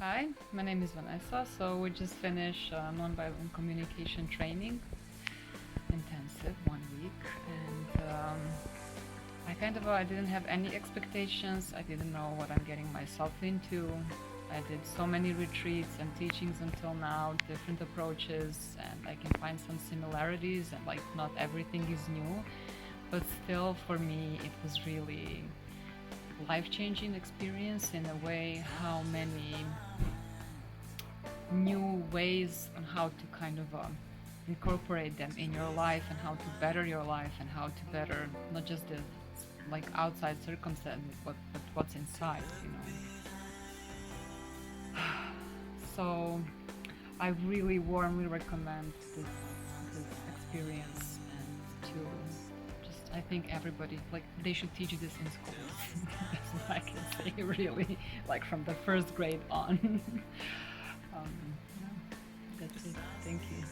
Hi, my name is Vanessa. So we just finished nonviolent communication training, intensive 1 week, and I didn't have any expectations. I didn't know what I'm getting myself into. I did so many retreats and teachings until now, different approaches, and I can find some similarities, and like not everything is new, but still for me it was really life-changing experience in a way. How many new ways on how to kind of incorporate them in your life, and how to better your life, and how to better not just the like outside circumstances, but what's inside, you know. So I really warmly recommend this experience, and to just, I think everybody, like, they should teach this in schools. That's what I can say, really, like from the first grade on. Yeah, that's it. Thank you.